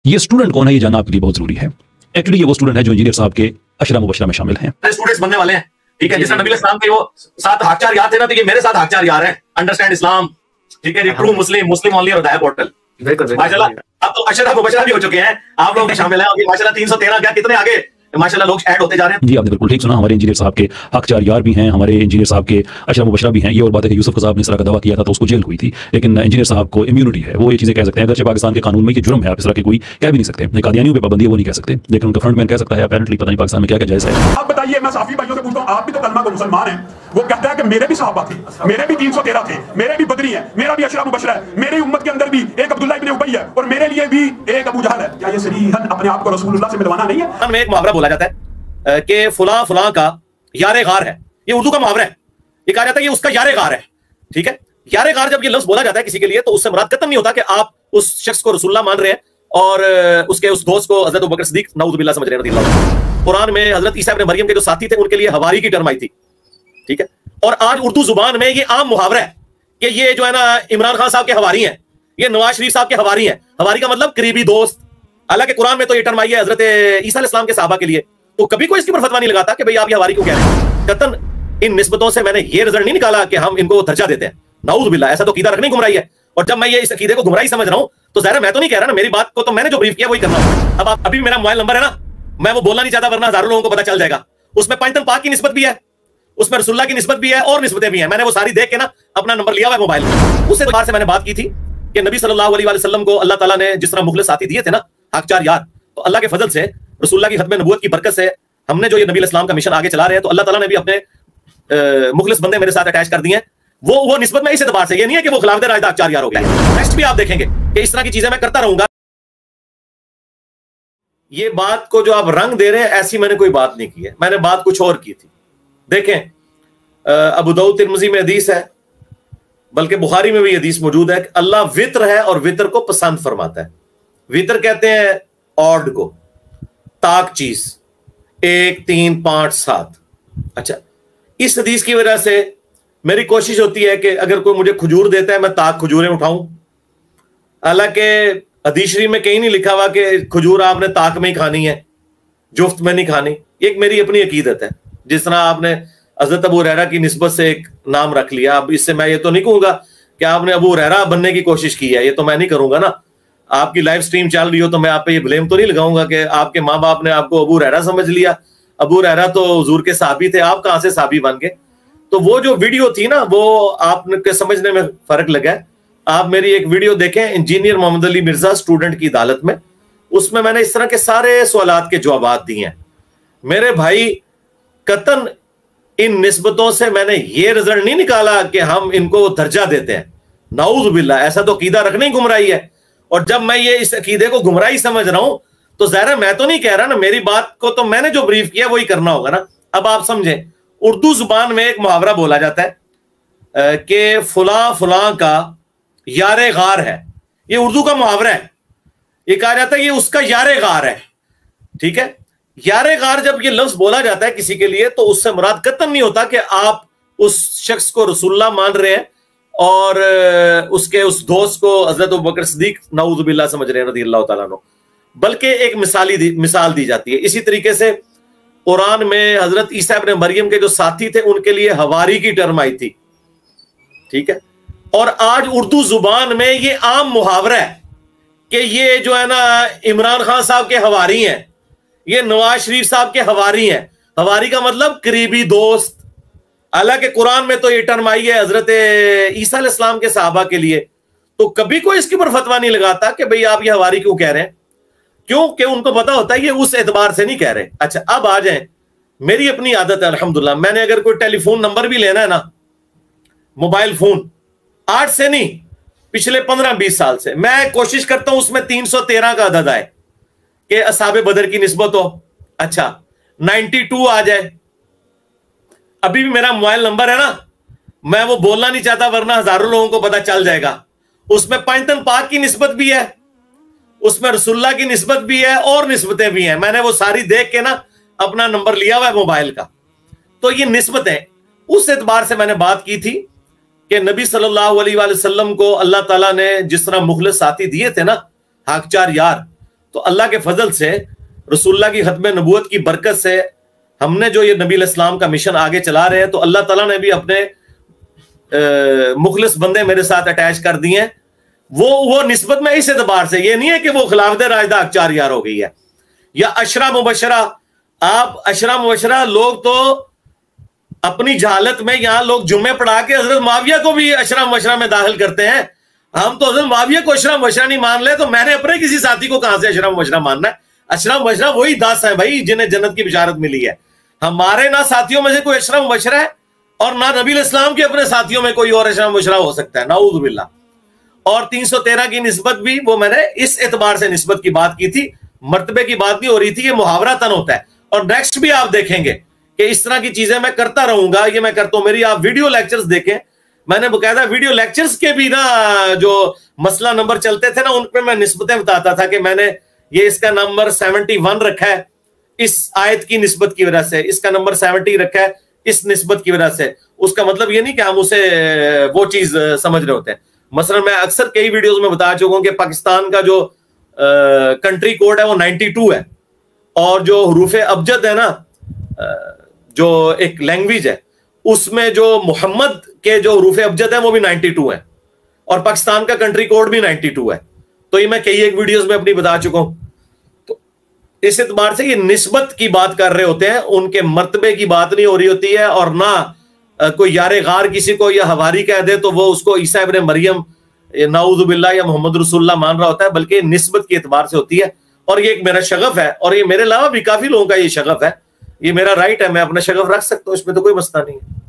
ये स्टूडेंट कौन है ये जानना आपके लिए बहुत जरूरी है। एक्चुअली ये वो स्टूडेंट है जो इंजीनियर साहब के अशरा मुबशरा में शामिल हैं। स्टूडेंट्स बनने वाले हैं, ठीक है। जिस नबी इस्लाम के वो 7 हाकचार यार थे ना, तो ये मेरे 7 हाकचार यार हैं। अंडरस्टैंड इस्लाम, ठीक है। ट्रू मुस्लिम, मुस्लिम ओनली और दाया पोर्टल। माशाल्लाह अब तो अशरा मुबशरा भी हो चुके हैं, आप लोग भी शामिल हैं। अभी माशाल्लाह 313 क्या कितने आगे माशाल्लाह लोग ऐड होते जा रहे हैं। जी आपने बिल्कुल ठीक सुना, हमारे इंजीनियर साहब के हकचार यार भी हैं, हमारे इंजीनियर साहब के अशरा मुबशरा भी हैं। ये और बात है कि यूसुफ साहब ने इस तरह का दावा किया था तो उसको जेल हुई थी, लेकिन इंजीनियर साहब को इम्यूनिटी है, वो ये चीजें कह सकते हैं। अगरचे पाकिस्तान के कानून में ये जुर्म है, आप इस तरह के कोई कह भी नहीं सकते। कादियानियों पे पाबंदी है वो नहीं कह सकते, लेकिन उनका फ्रंटमैन कह सकता है। अपेरेंटली पता नहीं पाकिस्तान में क्या क्या जायज है। आप बताइए, मैं साफी भाइयों से पूछता हूँ, आप भी तो कलमा को मुसलमान हैं। वो कहता है कि मेरे भी सहाबा थे, मेरे भी 313 थे, मेरे भी बदरी हैं, मेरा भी अशरा मुबशरा है, मेरी उम्मत के अंदर भी एक अब्दुल्लाह इब्न उबई है और मेरे लिए भी एक अबू जहल है। क्या ये सरीहन अपने आप को रसूलुल्लाह से मिलवाना नहीं है? में एक मुहावरा बोला जाता है कि फुला फुला का यारे गार है। ये उर्दू का मुहावरा है। ये कहा जाता है कि उसका यारे गार है, ठीक है। यारे गार जब ये लफ्ज बोला जाता है किसी के लिए, तो उससे मुराद कतई नहीं होता कि आप उस शख्स को रसूलुल्लाह मान रहे हैं और उसके उस दोस्त को हजरत अबू बकर सिद्दीक नऊज़ुबिल्लाह समझ रहे हैं। कुरान में हजरत ईसा इब्न मरियम के जो साथी थे उनके लिए हवारी की टर्म आई थी, ठीक है। और आज उर्दू जुबान में ये आम मुहावरा है कि ये जो है ना इमरान खान साहब के हवारी हैं, ये नवाज शरीफ साहब के हवारी हैं। हवारी का मतलब करीबी दोस्त। हालांकि कुरान में तो ये टर्म आई है हजरत ईसा अलैहिस्सलाम के सहाबा के लिए, तो कभी कोई इसके ऊपर फतवा नहीं लगाता कि भाई आप ये हवारी क्यों कह रहे हैं। कतन इन निस्बतों से मैंने ये रिजल्ट नहीं निकाला कि हम इनको दर्जा देते हैं। नाउज़ुबिल्लाह, ऐसा तो कीदा रखने गुमराही है। और जब मैं ये इस अकीदे को गुमराही समझ रहा हूं तो ज़ाहिर मैं तो नहीं कह रहा ना, मेरी बात को तो मैंने जो ब्रीफ किया वही करना है। अब आप अभी मेरा मोबाइल नंबर है ना, मैं वो बोलना नहीं चाहता वरना हजारों लोगों को पता चल जाएगा। उसमें पंजतन पाक की निस्बत भी है, उसमें रसूलुल्लाह की निस्बत भी है और निस्बतें भी हैं। मैंने वो सारी देख के ना अपना नंबर लिया हुआ है मोबाइल में। उस एतबार से मैंने बात की थी कि नबी सल्लल्लाहु अलैहि वसल्लम को अल्लाह ताला ने जिस तरह मुखलिस साथी दिए थे ना, हकचार यार, तो अल्लाह के फजल से रसूलुल्लाह की खत्म नबूवत की बरकत से हमने जो ये नबी इस्लाम का मिशन आगे चला रहे हैं, तो अल्लाह ताला ने भी अपने मुखलिस बंदे मेरे साथ अटैच कर दिए हैं। वो निस्बत में इस एतबार से ये नहीं है कि वो खिलाफ राजदा हकचार यार हो गया। नेक्स्ट भी आप देखेंगे कि इस तरह की चीजें मैं करता रहूंगा। ये बात को जो आप रंग दे रहे हैं, ऐसी मैंने कोई बात नहीं की है, मैंने बात कुछ और की थी। देखें अबू दाऊद तिरमिज़ी में हदीस है, बल्कि बुखारी में भी हदीस मौजूद है कि अल्लाह वित्र है और वित्र को पसंद फरमाता है। वित्र कहते हैं ऑड को, ताक चीज 1 3 5 7। अच्छा, इस हदीस की वजह से मेरी कोशिश होती है कि अगर कोई मुझे खजूर देता है मैं ताक खजूरें उठाऊं। हालांकि हदीस शरीफ में कहीं नहीं लिखा हुआ कि खजूर आपने ताक में ही खानी है, जुफ्त में नहीं खानी। एक मेरी अपनी अकीदत है। जिस तरह आपने हजरत अबू हुरैरा की निस्बत से एक नाम रख लिया, अब इससे मैं ये तो नहीं कहूंगा कि आपने अबू हुरैरा बनने की कोशिश की है, ये तो मैं नहीं करूंगा ना। आपकी लाइव स्ट्रीम चल रही हो तो मैं आप पे ये ब्लेम तो नहीं लगाऊंगा कि आपके माँ बाप ने आपको अबू हुरैरा समझ लिया। अबू हुरैरा तो हुजूर के साहबी थे, आप कहां से साहबी बन गए। तो वो जो वीडियो थी ना, वो आपके समझने में फर्क लगा है। आप मेरी एक वीडियो देखें, इंजीनियर मोहम्मद अली मिर्जा स्टूडेंट की अदालत में, उसमें मैंने इस तरह के सारे सवालात के जवाब दिए हैं। मेरे भाई, कतन इन निस्बतों से मैंने ये रिजल्ट नहीं निकाला कि हम इनको दर्जा देते हैं। नाउज़ुबिल्लाह, ऐसा तो अकीदा रखने ही गुमराही है। और जब मैं ये इस अकीदे को गुमराही समझ रहा हूं तो ज़ाहिर मैं तो नहीं कह रहा ना, मेरी बात को तो मैंने जो ब्रीफ किया वही करना होगा ना। अब आप समझें, उर्दू जुबान में एक मुहावरा बोला जाता है कि फुला फुला का यारे गार है। ये उर्दू का मुहावरा है। ये कहा जाता है ये उसका यारे गार है, ठीक है। यारे गार जब ये लफ्ज बोला जाता है किसी के लिए, तो उससे मुराद कतई नहीं होता कि आप उस शख्स को रसूलुल्लाह मान रहे हैं और उसके उस दोस्त को हजरत अबू बकर सिद्दीक नऊज़ुबिल्लाह समझ रहे हैं रज़ियल्लाहु ताला अन्हु, बल्कि एक मिसाल दी जाती है। इसी तरीके से कुरान में हजरत ईसा इब्न मरियम के जो साथी थे उनके लिए हवारी की टर्म आई थी, ठीक है। और आज उर्दू जुबान में ये आम मुहावरा है कि ये जो है ना इमरान खान साहब के हवारी हैं, ये नवाज शरीफ साहब के हवारी हैं। हवारी का मतलब करीबी दोस्त। हालांकि कुरान में तो ये टर्म आई है हजरत ईसा अलैहिस्सलाम के सहाबा के लिए, तो कभी कोई इसके ऊपर फतवा नहीं लगाता कि भाई आप ये हवारी क्यों कह रहे हैं, क्योंकि उनको पता होता है ये उस एतबार से नहीं कह रहे। अच्छा, अब आ जाए, मेरी अपनी आदत है अल्हम्दुलिल्लाह, मैंने अगर कोई टेलीफोन नंबर भी लेना है ना, मोबाइल फोन, आज से नहीं पिछले 15-20 साल से मैं कोशिश करता हूं उसमें 313 का अदद आए कि असहाबे बदर की निस्बत हो। अच्छा, 92 आ जाए। अभी भी मेरा मोबाइल नंबर है ना, मैं वो बोलना नहीं चाहता वरना हजारों लोगों को पता चल जाएगा। उसमें पंजतन पाक की निस्बत भी है, उसमें रसूलुल्लाह की निस्बत भी है और निस्बतें भी हैं। मैंने वो सारी देख के ना अपना नंबर लिया हुआ है मोबाइल का। तो ये निस्बतें, उस एतबार से मैंने बात की थी कि नबी सल्लल्लाहु अलैहि वसल्लम को अल्लाह ताला ने जिस तरह मुखलिस साथी दिए थे ना, हकचार यार, تو اللہ کے فضل سے رسول اللہ کی ختم نبوت کی برکت سے ہم نے جو یہ نبی علیہ السلام کا مشن آگے چلا رہے ہیں، تو اللہ تعالیٰ نے بھی اپنے مخلص بندے میرے ساتھ اٹیچ کر دیے ہیں. وہ نسبت میں اس اعتبار سے، یہ نہیں ہے کہ وہ خلافت راشدہ اخچار یار ہو گئی ہے یا اشرا مبشرہ. آپ اشرا مبشرہ لوگ تو اپنی جہالت میں یہاں لوگ جمعے پڑھا کے حضرت معاویہ کو بھی اشرا مبشرہ میں داخل کرتے ہیں. ہم تو حضرت معاویہ کو اشرا مبشرہ نہیں مان لے، تو میں نے اپنے کسی ساتھی کو کہاں سے اشرا مبشرہ ماننا ہے؟ اشرا مبشرہ وہی 10 ہیں بھائی جنہیں جنت کی بشارت ملی ہے. ہمارے نہ ساتھیوں میں سے کوئی اشرا مبشرہ ہے، اور نہ نبی علیہ السلام کے اپنے ساتھیوں میں کوئی اور اشرا مبشرہ ہو سکتا ہے، نعوذ باللہ. اور 313 کی نسبت بھی وہ میں نے اس اعتبار سے نسبت کی بات کی تھی، مرتبے کی بات نہیں ہو رہی تھی. یہ محاورہ تن ہوتا ہے. اور نیکسٹ بھی آپ دیکھیں گے کہ اس طرح کی چیزیں میں کرتا رہوں گا. یہ میں کرتا ہوں. میری آپ ویڈیو لیکچرز دیکھیں، میں نے باقاعدہ ویڈیو لیکچرز کے بھی نا جو مسئلہ نمبر چلتے تھے نا، ان پہ میں نسبتیں بتاتا تھا کہ میں نے یہ اس کا نمبر 71 رکھا ہے اس آیت کی نسبت کی وجہ سے، اس کا نمبر 70 رکھا ہے اس نسبت کی وجہ سے. اس کا مطلب یہ نہیں کہ ہم اسے وہ چیز سمجھ رہے ہوتے ہیں. مثلا میں اکثر کئی ویڈیوز میں بتا چکا ہوں کہ پاکستان کا جو کنٹری کوڈ ہے وہ 92 ہے، اور جو حروف ابجد ہے نا، جو ایک لینگویج ہے، اس میں جو محمد کے جو حروف ابجد ہیں وہ بھی 92 ہیں، اور پاکستان کا کنٹری کوڈ بھی 92 ہے. تو یہ میں کئی ایک ویڈیوز میں اپنی بتا چکا ہوں. تو اس اعتبار سے یہ نسبت کی بات کر رہے ہوتے ہیں، ان کے مرتبے کی بات نہیں ہو رہی ہوتی ہے. اور نہ کوئی یار غار کسی کو یا حواری کہہ دے تو وہ اس کو عیسیٰ ابن مریم نعوذ باللہ یا محمد رسول اللہ مان رہا ہوتا ہے، بلکہ نسبت کے اعتبار سے ہوتی ہے. اور یہ ایک میرا شغف ہے، اور یہ میرے علاوہ بھی کافی لوگوں کا یہ شغف ہے. یہ میرا رائٹ ہے، میں اپنا شغف رکھ سکتا ہوں، اس میں تو کوئی مسئلہ نہیں ہے.